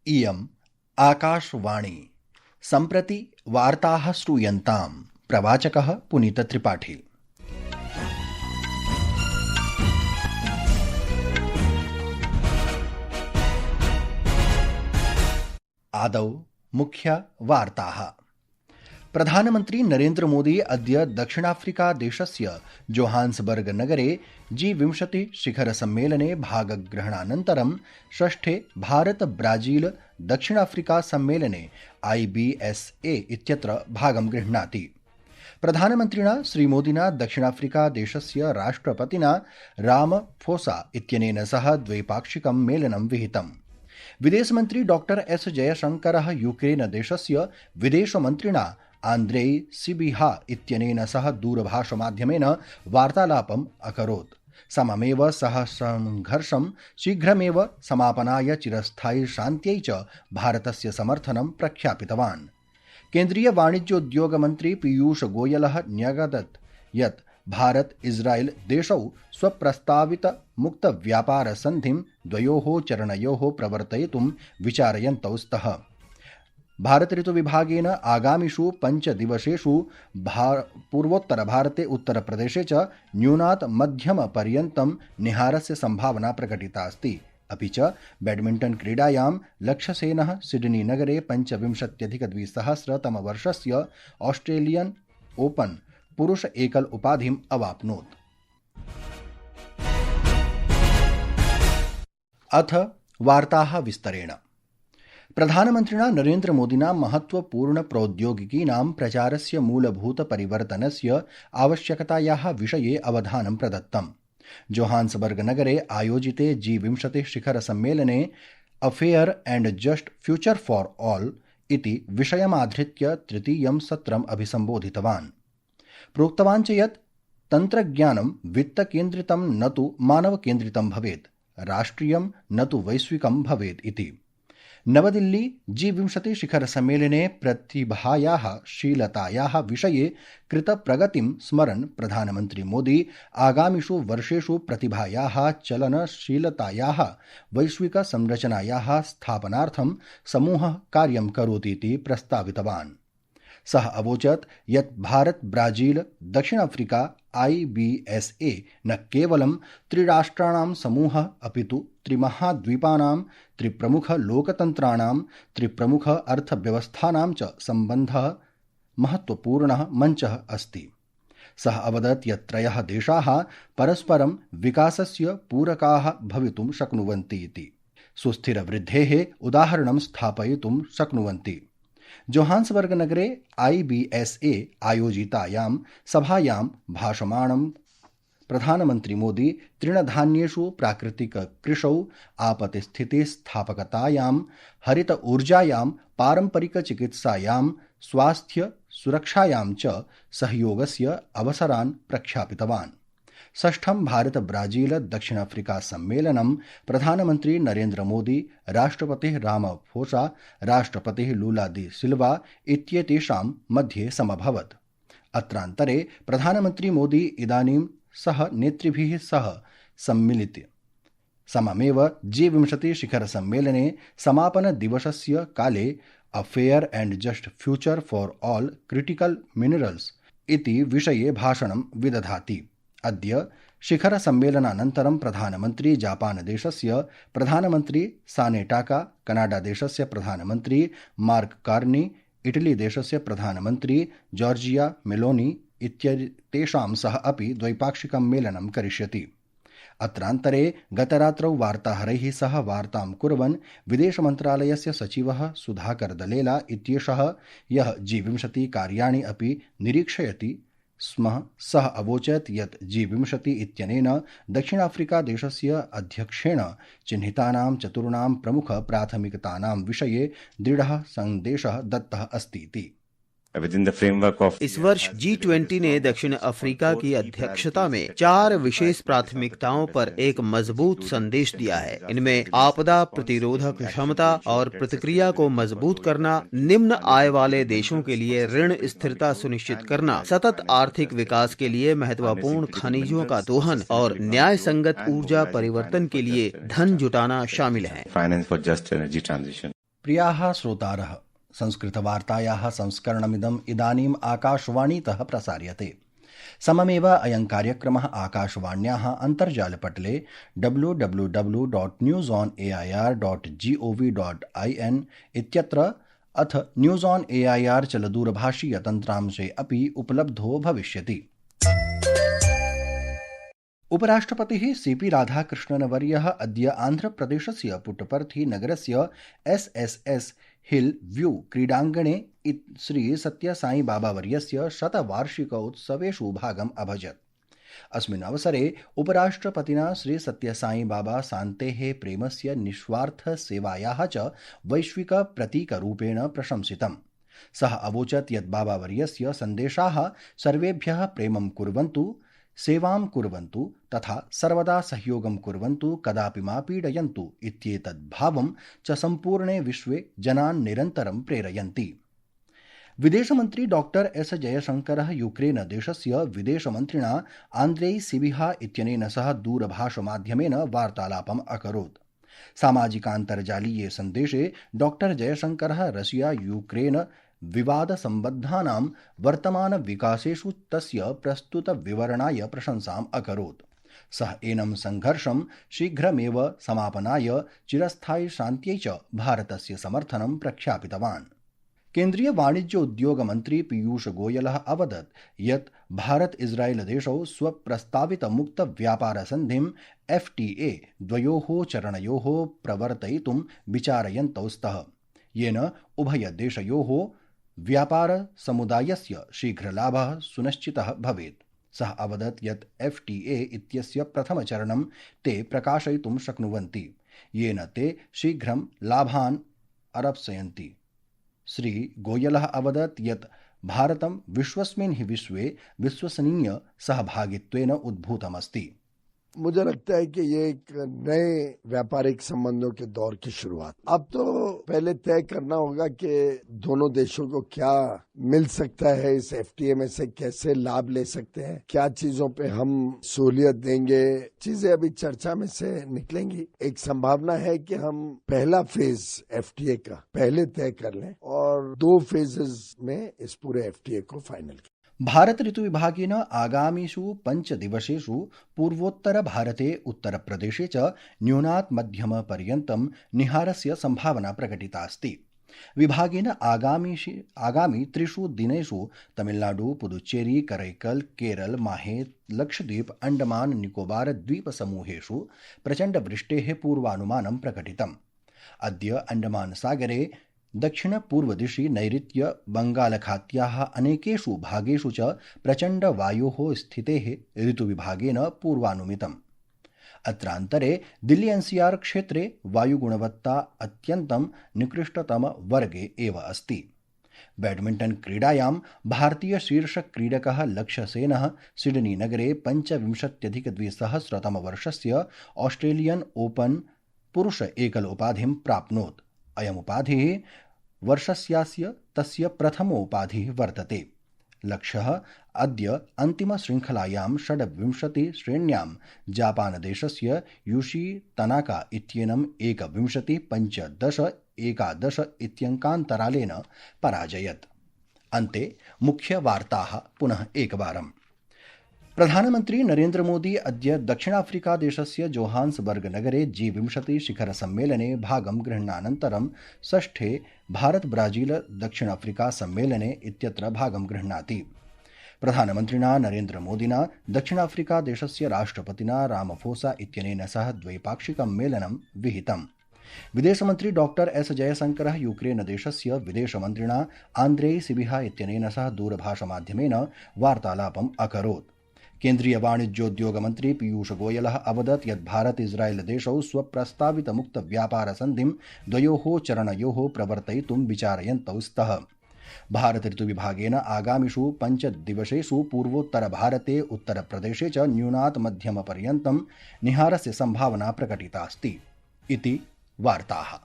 इयम् आकाशवाणी। सम्प्रति वार्ताः श्रूयन्ताम्। प्रवाचकः पुनीतत्रिपाठी। आदौ मुख्यवार्ताः। प्रधानमन्त्री नरेन्द्र मोदी अद्य दक्षिणाफ्रिका देशस्य जोहान्सबर्ग नगरे G20 शिखरसम्मेलने भागग्रहणानन्तरं षष्ठे भारत ब्राजील दक्षिणाफ्रिका सम्मेलने IBSA इत्यत्र भागं गृह्णाति। प्रधानमन्त्रिणा श्रीमोदिना दक्षिणाफ्रिका देशस्य राष्ट्रपतिना रामफोसा इत्यनेन सह द्वैपाक्षिकं मेलनं विहितम्। विदेशमन्त्री डॉक्टर एस जयशंकरः यूक्रेन देशस्य विदेशमन्त्रिणा आन्द्रेई सिबिहा इत्यनेन सह दूरभाषमाध्यमेन वार्तालापम् अकरोत्। सममेव सः संघर्षं शीघ्रमेव समापनाय चिरस्थायी शान्त्यै च भारतस्य समर्थनं प्रख्यापितवान्। केन्द्रीय वाणिज्योद्योगमन्त्री पीयूष गोयलः न्यगदत् यत् भारत इस्राएल देशौ स्वप्रस्तावित मुक्त व्यापार संधिं द्वयोः चरणयोः प्रवर्तयितुं विचारयन्तौ स्तः। भारत ऋतुविभागेन आगामिषु 5 दिवसेषु पूर्वोत्तर भारते उत्तरप्रदेशे च न्यूनात् मध्यम पर्यन्तं निहारस्य संभावना प्रकटिता अस्ति। अपि च बैडमिण्टन क्रीडायां लक्ष्यसेनः सिडनी नगरे 25,200 ऑस्ट्रेलियन ओपन पुरुष एकल उपाधिम् अवाप्नोत्। अथ वार्ताः विस्तरेण। प्रधानमन्त्रिणा नरेन्द्र मोदिना महत्वपूर्ण प्रौद्योगिकीनां प्रचारस्य मूलभूत परिवर्तनस्य आवश्यकतायाः विषये अवधानं प्रदत्तम्। जोहान्सबर्ग नगरे आयोजिते G20 शिखरसम्मेलने a fair and just future for all इति विषयमाधृत्य तृतीयं सत्रम् अभिसम्बोधितवान्। प्रोक्तवान् च यत् तन्त्रज्ञानं वित्तकेन्द्रितं न तु मानवकेन्द्रितं भवेत्, राष्ट्रियं न तु वैश्विकं भवेत् इति। नवदिल्ली G20 शिखरसम्मेलने प्रतिभायाः शीलतायाः विषये कृतप्रगतिं स्मरन् प्रधानमन्त्री मोदी आगामिषु वर्षेषु प्रतिभायाः चलनशीलतायाः वैश्विकसंरचनायाः स्थापनार्थं समूहः कार्यं करोतीति प्रस्तावितवान्। सः अवोचत् यत् भारत ब्राजील दक्षिण अफ्रीका IBSA न केवलं त्रिराष्ट्राणां समूहः अपितु त्रिमहाद्वीपानां, त्रिप्रमुख लोकतन्त्राणां, त्रिप्रमुख अर्थव्यवस्थानां च सम्बन्धः महत्वपूर्णः मञ्चः अस्ति। सः अवदत् यत् त्रयः देशाः परस्परं विकासस्य पूरकाः भवितुं शक्नुवन्ति इति। सुस्थिरवृद्धेः उदाहरणं स्थापयितुं शक्नुवन्ति। जोहान्सबर्ग नगरे IBSA आयोजितायां सभायां भाषमाणं प्रधानमन्त्री मोदी तृणधान्येषु प्राकृतिककृषौ, आपत्तिस्थितिस्थापकतायां, हरित ऊर्जायां, पारम्परिकचिकित्सायां, स्वास्थ्य सुरक्षायां च सहयोगस्य अवसरान् प्रख्यापितवान्। षष्ठं भारत ब्राजील दक्षिण अफ्रीका सम्मेलनं प्रधानमन्त्री नरेन्द्र मोदी, राष्ट्रपतिः रामफोसा, राष्ट्रपतिः लूला दी सिल्वा इत्येतेषां मध्ये समभवत्। अत्रान्तरे प्रधानमन्त्री मोदी इदानीं सह नेतृभिः सह सम्मिलित सममेव G20 शिखरसम्मेलने समापनदिवसस्य काले अ fair and just future for all critical minerals इति विषये भाषणं विदधाति। अद्य शिखरसम्मेलनानन्तरं प्रधानमन्त्री जापानदेशस्य प्रधानमन्त्री सानेटाका, कनाडादेशस्य प्रधानमन्त्री मार्क कार्नी, इटलीदेशस्य प्रधानमन्त्री जॉर्जिया मेलोनी इत्येतेषां सह अपि द्वैपाक्षिकं मेलनं करिष्यति। अत्रान्तरे गतरात्रौ वार्ताहरैः सह वार्तां कुर्वन् विदेशमन्त्रालयस्य सचिवः सुधाकर दलेला इत्येषः यः G20 कार्याणि अपि निरीक्षयति स्म सः अवोचत् यत् G20 इत्यनेन दक्षिणाफ्रिका देशस्य अध्यक्षेण चिह्नितानां चतुर्णां प्रमुख प्राथमिकतानां विषये दृढः सन्देशः दत्तः अस्ति इति। इस वर्ष G20 ने दक्षिण अफ्रीका की अध्यक्षता में 4 विशेष प्राथमिकताओं पर एक मजबूत संदेश दिया है। इनमें आपदा प्रतिरोधक क्षमता और प्रतिक्रिया को मजबूत करना, निम्न आय वाले देशों के लिए ऋण स्थिरता सुनिश्चित करना, सतत आर्थिक विकास के लिए महत्वपूर्ण खनिजों का दोहन और न्याय संगत ऊर्जा परिवर्तन के लिए धन जुटाना शामिल है। प्रियाः श्रोतारः, संस्कृतवार्तायाः संस्करणमिदम् इदानीम् आकाशवाणीतः प्रसार्यते। सममेव अयं कार्यक्रमः आकाशवाण्याः अन्तर्जालपटले www.newsonair.gov.in इत्यत्र अथ न्यूज़ ऑन एआईआर चलदूरभाषीयतन्त्रांशे अपि उपलब्धो भविष्यति। उपराष्ट्रपतिः सीपी राधाकृष्णनवर्यः अद्य आन्ध्रप्रदेशस्य पुट्टपर्थी नगरस्य SSS हिल व्यू क्रीडाङ्गणे श्री सत्यसाईबाबावर्यस्य शतवार्षिकोत्सवेषु भागम् अभजत्। अस्मिन् अवसरे उपराष्ट्रपतिना श्री सत्यसाईबाबा शान्तेः प्रेमस्य निस्वार्थसेवायाः च वैश्विकप्रतीकरूपेण प्रशंसितम्। सः अवोचत् यत् बाबावर्यस्य सन्देशाः सर्वेभ्यः प्रेमं कुर्वन्तु, सेवां कुर्वन्तु तथा सर्वदा सहयोगं कुर्वन्तु, कदापि मा पीडयन्तु इत्येतद् भावं च सम्पूर्णे विश्वे जनान् निरन्तरं प्रेरयन्ति। विदेशमन्त्री डॉक्टर एस जयशंकरः यूक्रेन देशस्य विदेशमन्त्रिणा आन्द्रेई सिबिहा इत्यनेन सह दूरभाषमाध्यमेन वार्तालापम् अकरोत्। सामाजिकान्तर्जालीये सन्देशे डॉक्टर जयशंकरः रशिया यूक्रेन विवादसम्बद्धानां वर्तमानविकासेषु तस्य प्रस्तुतविवरणाय प्रशंसाम् अकरोत्। सः एनं संघर्षं शीघ्रमेव समापनाय चिरस्थायी शान्त्यै च भारतस्य समर्थनं प्रख्यापितवान्। केन्द्रीय वाणिज्य उद्योग मन्त्री पीयूष गोयलः अवदत् यत् भारत इस्राएल देशौ स्वप्रस्तावित मुक्त व्यापार सन्धिं FTA द्वयोः चरणयोः प्रवर्तयितुं विचारयन्तौ स्तः, येन उभयदेशयोः व्यापार समुदायस्य शीघ्रलाभः सुनिश्चितः भवेत्। सः अवदत् यत् FTA इत्यस्य प्रथमचरणं ते प्रकाशयितुं शक्नुवन्ति, येन ते शीघ्रं लाभान् अरप्स्यन्ति। श्री गोयलः अवदत् यत् भारतं विश्वस्मिन् हि विश्वे विश्वसनीय सहभागित्वेन उद्भूतमस्ति। मुझे लगता है कि ये एक नए व्यापारिक संबंधों के दौर की शुरुआत। अब तो पहले तय करना होगा कि दोनों देशों को क्या मिल सकता है, इस FTA में से कैसे लाभ ले सकते हैं, क्या चीजों पे हम सहूलियत देंगे, चीजें अभी चर्चा में से निकलेंगी। एक संभावना है कि हम पहला फेज FTA का पहले तय कर लें और 2 फेजेस में इस पूरे FTA को फाइनल करें। भारत ऋतुविभागेन आगामिषु 5 दिवसेषु पूर्वोत्तर भारते उत्तरप्रदेशे च न्यूनात् मध्यमपर्यन्तं निहारस्य सम्भावना प्रकटिता अस्ति। विभागेन आगामि 3 दिनेषु तमिलनाडु, पुदुच्चेरी, करैकल, केरल, माहे, लक्षद्वीप, अंडमान निकोबार द्वीपसमूहेषु प्रचण्डवृष्टेः पूर्वानुमानं प्रकटितम्। अद्य अंडमान सागरे दक्षिणपूर्वदिशि नैऋत्य बंगालखात्याः अनेकेषु भागेषु च प्रचण्डवायोः स्थितेः ऋतुविभागेन पूर्वानुमितम्। अत्रान्तरे दिल्ली NCR क्षेत्रे वायुगुणवत्ता अत्यन्तं निकृष्टतमवर्गे एव अस्ति। बैडमिण्टन् क्रीडायां भारतीय शीर्षक्रीडकः लक्ष्यसेनः सिडनीनगरे 25,200 ऑस्ट्रेलियन् ओपन् पुरुष एकलोपाधिं प्राप्नोत्। अयमुपाधिः वर्षस्यास्य तस्य प्रथमोपाधिः वर्तते। लक्ष्यः अद्य अन्तिमशृङ्खलायां 26 श्रेण्यां जापानदेशस्य यूशी तनाका इत्येनं 21-15-11 इत्यङ्कान्तरालेन पराजयत्। अन्ते मुख्यवार्ताः पुनः एकवारम्। प्रधानमन्त्री नरेन्द्र मोदी अद्य दक्षिणाफ्रिकादेशस्य जोहान्सबर्ग नगरे G20 शिखरसम्मेलने भागं गृह्णानन्तरं 6ठे भारत ब्राजील दक्षिणाफ्रिका सम्मेलने इत्यत्र भागं गृह्णाति। प्रधानमन्त्रिणा नरेन्द्र मोदिना दक्षिणाफ्रिकादेशस्य राष्ट्रपतिना रामफोसा इत्यनेन सह द्वैपाक्षिकं मेलनं विहितम्। विदेशमन्त्री डॉक्टर एस जयशंकरः यूक्रेनदेशस्य विदेशमन्त्रिणा आन्द्रेई सिबिहा इत्यनेन सह दूरभाषमाध्यमेन वार्तालापम् अकरोत्। केन्द्रीय वाणिज्योद्योगमन्त्री पीयूष गोयलः अवदत् यत् भारत इस्राएल देशौ स्वप्रस्तावित मुक्त व्यापार सन्धिं द्वयोः चरणयोः प्रवर्तयितुं विचारयन्तौ स्तः। भारत ऋतुविभागेन आगामिषु 5 दिवसेषु पूर्वोत्तर भारते उत्तरप्रदेशे च न्यूनात् मध्यमपर्यन्तं निहारस्य सम्भावना प्रकटितास्ति इति वार्ताः।